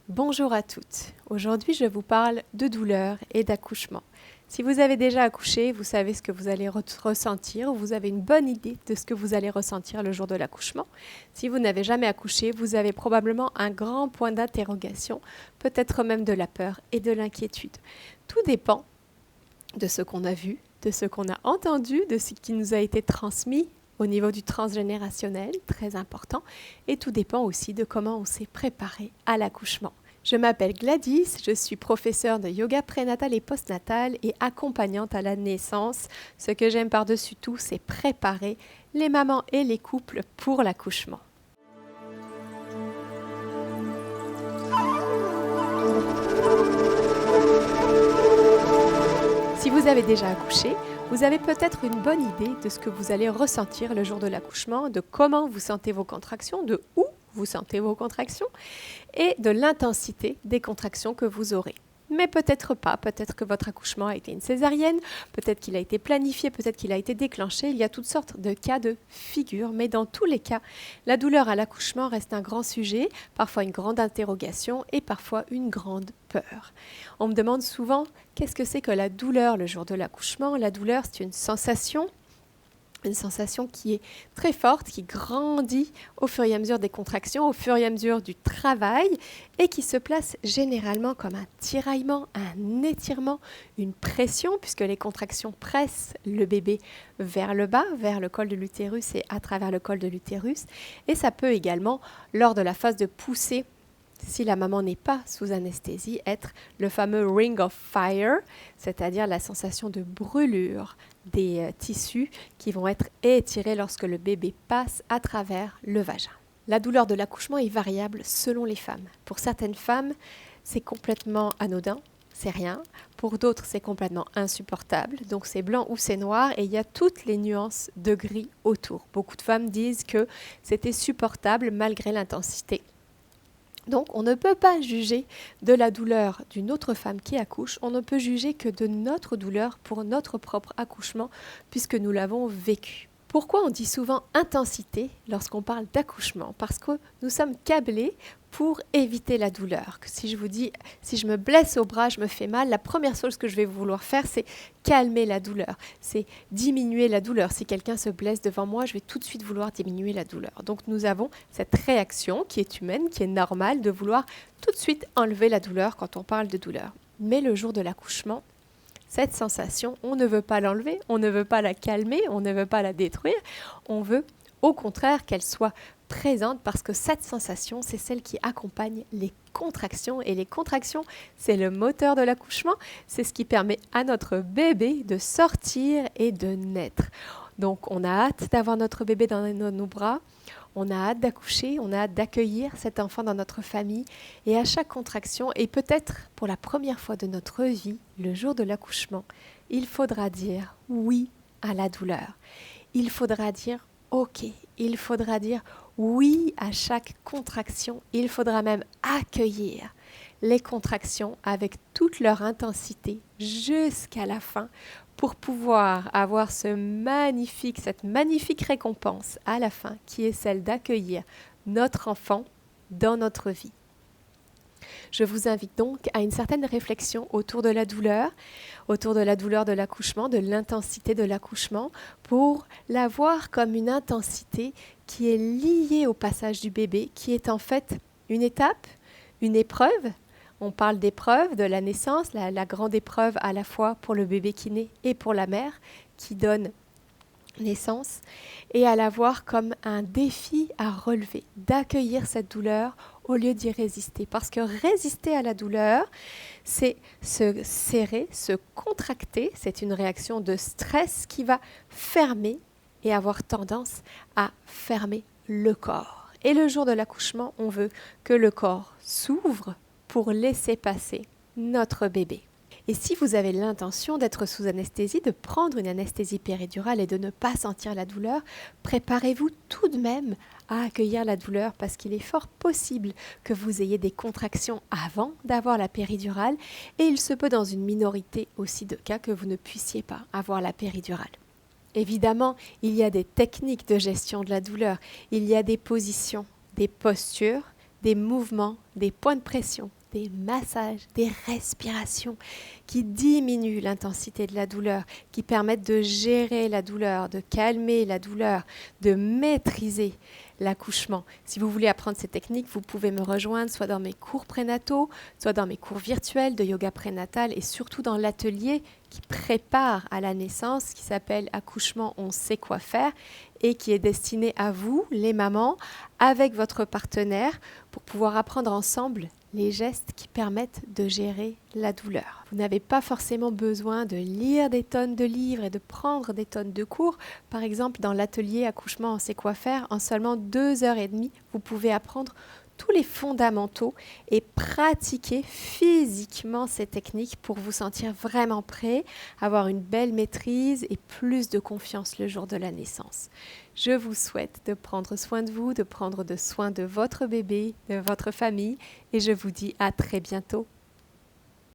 Bonjour à toutes. Aujourd'hui, je vous parle de douleur et d'accouchement. Si vous avez déjà accouché, vous savez ce que vous allez ressentir, ou vous avez une bonne idée de ce que vous allez ressentir le jour de l'accouchement. Si vous n'avez jamais accouché, vous avez probablement un grand point d'interrogation, peut-être même de la peur et de l'inquiétude. Tout dépend de ce qu'on a vu, de ce qu'on a entendu, de ce qui nous a été transmis au niveau du transgénérationnel, très important, et tout dépend aussi de comment on s'est préparé à l'accouchement. Je m'appelle Gladys, je suis professeure de yoga prénatal et postnatal et accompagnante à la naissance. Ce que j'aime par-dessus tout, c'est préparer les mamans et les couples pour l'accouchement. Si vous avez déjà accouché, vous avez peut-être une bonne idée de ce que vous allez ressentir le jour de l'accouchement, de comment vous sentez vos contractions, de où vous sentez vos contractions et de l'intensité des contractions que vous aurez. Mais peut-être pas, peut-être que votre accouchement a été une césarienne, peut-être qu'il a été planifié, peut-être qu'il a été déclenché, il y a toutes sortes de cas de figure, mais dans tous les cas, la douleur à l'accouchement reste un grand sujet, parfois une grande interrogation et parfois une grande peur. On me demande souvent qu'est-ce que c'est que la douleur le jour de l'accouchement. La douleur, c'est une sensation qui est très forte, qui grandit au fur et à mesure des contractions, au fur et à mesure du travail, et qui se place généralement comme un tiraillement, un étirement, une pression, puisque les contractions pressent le bébé vers le bas, vers le col de l'utérus et à travers le col de l'utérus. Et ça peut également, lors de la phase de poussée, si la maman n'est pas sous anesthésie, être le fameux ring of fire, c'est-à-dire la sensation de brûlure des tissus qui vont être étirés lorsque le bébé passe à travers le vagin. La douleur de l'accouchement est variable selon les femmes. Pour certaines femmes, c'est complètement anodin, c'est rien. Pour d'autres, c'est complètement insupportable. Donc c'est blanc ou c'est noir et il y a toutes les nuances de gris autour. Beaucoup de femmes disent que c'était supportable malgré l'intensité. Donc, on ne peut pas juger de la douleur d'une autre femme qui accouche, on ne peut juger que de notre douleur pour notre propre accouchement, puisque nous l'avons vécu. Pourquoi on dit souvent intensité lorsqu'on parle d'accouchement? Parce que nous sommes câblés pour éviter la douleur. Si je vous dis, si je me blesse au bras, je me fais mal, la première chose que je vais vouloir faire, c'est calmer la douleur, c'est diminuer la douleur. Si quelqu'un se blesse devant moi, je vais tout de suite vouloir diminuer la douleur. Donc nous avons cette réaction qui est humaine, qui est normale, de vouloir tout de suite enlever la douleur quand on parle de douleur. Mais le jour de l'accouchement, cette sensation, on ne veut pas l'enlever, on ne veut pas la calmer, on ne veut pas la détruire, on veut au contraire qu'elle soit présente parce que cette sensation, c'est celle qui accompagne les contractions et les contractions, c'est le moteur de l'accouchement, c'est ce qui permet à notre bébé de sortir et de naître. Donc on a hâte d'avoir notre bébé dans nos bras, on a hâte d'accoucher, on a hâte d'accueillir cet enfant dans notre famille et à chaque contraction, et peut-être pour la première fois de notre vie, le jour de l'accouchement, il faudra dire oui à la douleur. Il faudra dire OK, il faudra dire oui à chaque contraction, il faudra même accueillir les contractions avec toute leur intensité jusqu'à la fin pour pouvoir avoir cette magnifique récompense à la fin qui est celle d'accueillir notre enfant dans notre vie. Je vous invite donc à une certaine réflexion autour de la douleur de l'accouchement, de l'intensité de l'accouchement, pour la voir comme une intensité qui est liée au passage du bébé, qui est en fait une étape, une épreuve. On parle d'épreuve de la naissance, la grande épreuve à la fois pour le bébé qui naît et pour la mère qui donne naissance, et à la voir comme un défi à relever, d'accueillir cette douleur au lieu d'y résister. Parce que résister à la douleur, c'est se serrer, se contracter, c'est une réaction de stress qui va fermer et avoir tendance à fermer le corps. Et le jour de l'accouchement, on veut que le corps s'ouvre pour laisser passer notre bébé. Et si vous avez l'intention d'être sous anesthésie, de prendre une anesthésie péridurale et de ne pas sentir la douleur, préparez-vous tout de même à accueillir la douleur parce qu'il est fort possible que vous ayez des contractions avant d'avoir la péridurale et il se peut dans une minorité aussi de cas que vous ne puissiez pas avoir la péridurale. Évidemment, il y a des techniques de gestion de la douleur, il y a des positions, des postures, des mouvements, des points de pression, des massages, des respirations qui diminuent l'intensité de la douleur, qui permettent de gérer la douleur, de calmer la douleur, de maîtriser l'accouchement. Si vous voulez apprendre ces techniques, vous pouvez me rejoindre soit dans mes cours prénataux, soit dans mes cours virtuels de yoga prénatal et surtout dans l'atelier qui prépare à la naissance, qui s'appelle Accouchement, on sait quoi faire et qui est destiné à vous, les mamans, avec votre partenaire pour pouvoir apprendre ensemble les gestes qui permettent de gérer la douleur. Vous n'avez pas forcément besoin de lire des tonnes de livres et de prendre des tonnes de cours. Par exemple, dans l'atelier Accouchement, on sait quoi faire, en seulement 2h30, vous pouvez apprendre tous les fondamentaux et pratiquer physiquement ces techniques pour vous sentir vraiment prêt, avoir une belle maîtrise et plus de confiance le jour de la naissance. Je vous souhaite de prendre soin de vous, de prendre soin de votre bébé, de votre famille et je vous dis à très bientôt.